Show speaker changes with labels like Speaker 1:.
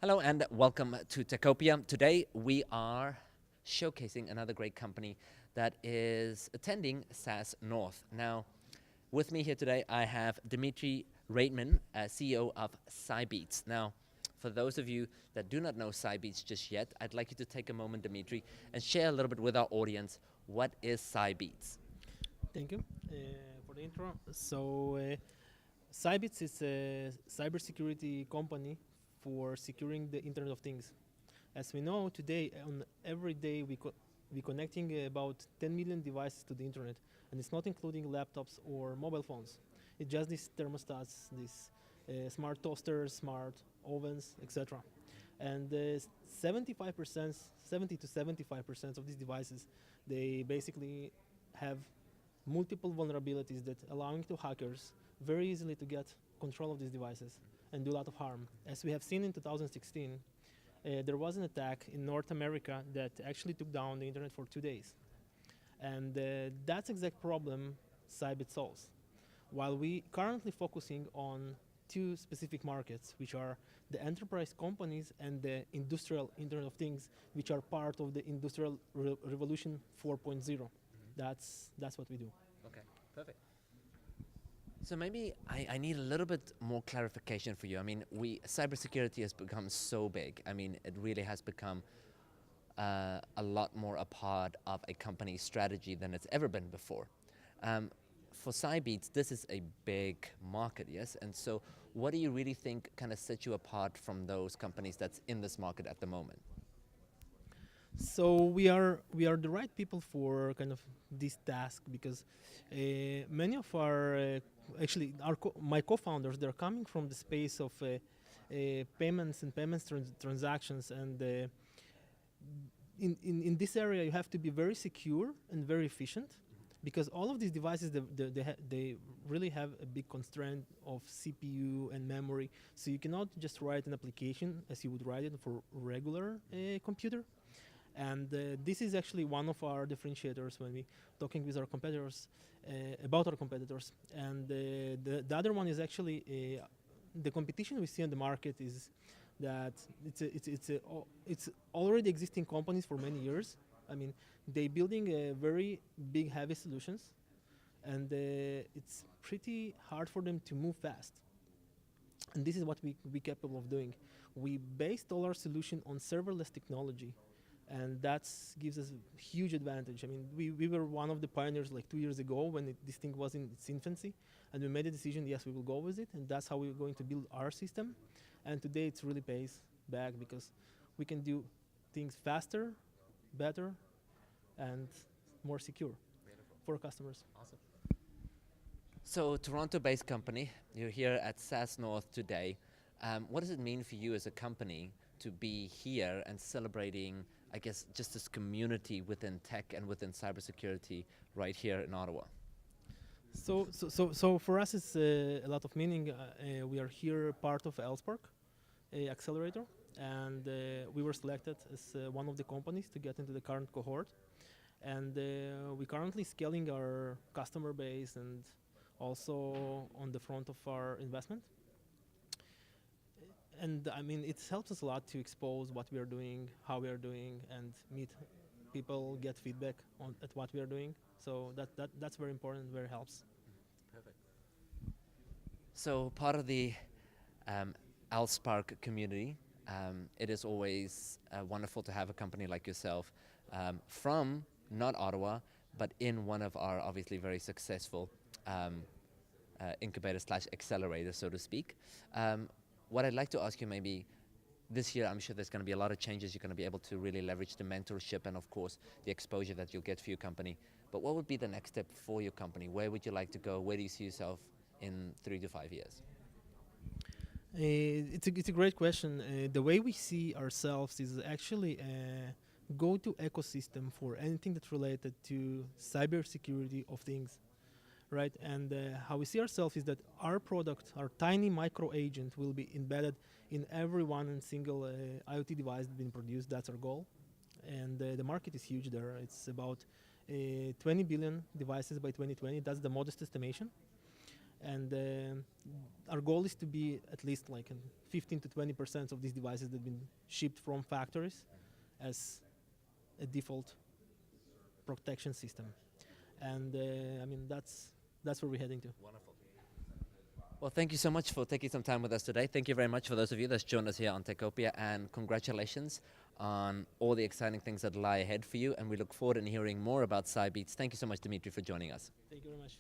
Speaker 1: Hello and welcome to Techopia. Today we are showcasing another great company that is attending SaaS North. Now, with me here today I have Dmitry Raidman, CEO of Cybeats. Now, for those of you that do not know Cybeats just yet, I'd like you to take a moment, Dmitry, and share a little bit with our audience. What is Cybeats?
Speaker 2: Thank you for the intro. Cybeats is a cybersecurity company for securing the Internet of Things. As we know today, on every day we connecting about 10 million devices to the Internet, and it's not including laptops or mobile phones. It's just these thermostats, these smart toasters, smart ovens, etc. And 75%, 70 to 75% of these devices, they basically have multiple vulnerabilities that allowing to hackers very easily to get control of these devices and do a lot of harm. As we have seen in 2016, there was an attack in North America that actually took down the internet for 2 days. And that's exact problem Cybeats solves. While we currently focusing on two specific markets, which are the enterprise companies and the industrial Internet of Things, which are part of the Industrial Revolution 4.0. That's what we do.
Speaker 1: Okay, perfect. So maybe I need a little bit more clarification for you. I mean, cybersecurity has become so big. I mean, it really has become a lot more a part of a company's strategy than it's ever been before. For Cybeats, this is a big market, yes? And so what do you really think kind of sets you apart from those companies that's in this market at the moment?
Speaker 2: So we are the right people for kind of this task because many of our my co-founders, they're coming from the space of payments and transactions, and in this area you have to be very secure and very efficient because all of these devices they really have a big constraint of CPU and memory, so you cannot just write an application as you would write it for regular computer. And this is actually one of our differentiators when we talking with our competitors about our competitors. And the other one is actually the competition we see in the market is that it's already existing companies for many years. I mean, they building a very big, heavy solutions, and it's pretty hard for them to move fast. And this is what we capable of doing. We based all our solution on serverless technology. And that gives us a huge advantage. I mean, we were one of the pioneers like 2 years ago when this thing was in its infancy, and we made a decision, yes, we will go with it, and that's how we're going to build our system. And today it really pays back because we can do things faster, better, and more secure for customers.
Speaker 1: Awesome. So Toronto-based company, you're here at SaaS North today. What does it mean for you as a company to be here and celebrating, I guess, just this community within tech and within cybersecurity right here in Ottawa?
Speaker 2: So for us, it's a lot of meaning. We are here part of SPARC accelerator, and we were selected as one of the companies to get into the current cohort. And we're currently scaling our customer base and also on the front of our investment. And I mean, it helps us a lot to expose what we are doing, how we are doing, and meet people, get feedback at what we are doing. So that's very important, very helps.
Speaker 1: Perfect. So part of the SPARC community, it is always wonderful to have a company like yourself from not Ottawa, but in one of our obviously very successful incubator / accelerator, so to speak. What I'd like to ask you, maybe this year, I'm sure there's going to be a lot of changes. You're going to be able to really leverage the mentorship and, of course, the exposure that you'll get for your company. But what would be the next step for your company? Where would you like to go? Where do you see yourself in 3 to 5 years?
Speaker 2: It's a great question. The way we see ourselves is actually a go-to ecosystem for anything that's related to cybersecurity of things. Right, and how we see ourselves is that our product, our tiny micro agent, will be embedded in every one and single IoT device being produced. That's our goal, and the market is huge there. It's about 20 billion devices by 2020. That's the modest estimation, And our goal is to be at least like 15 to 20% of these devices that have been shipped from factories as a default protection system. And I mean, that's where we're heading to.
Speaker 1: Wonderful. Well, thank you so much for taking some time with us today. Thank you very much for those of you that's joined us here on Techopia, and congratulations on all the exciting things that lie ahead for you. And we look forward to hearing more about Cybeats. Thank you so much, Dmitry, for joining us.
Speaker 2: Thank you very much.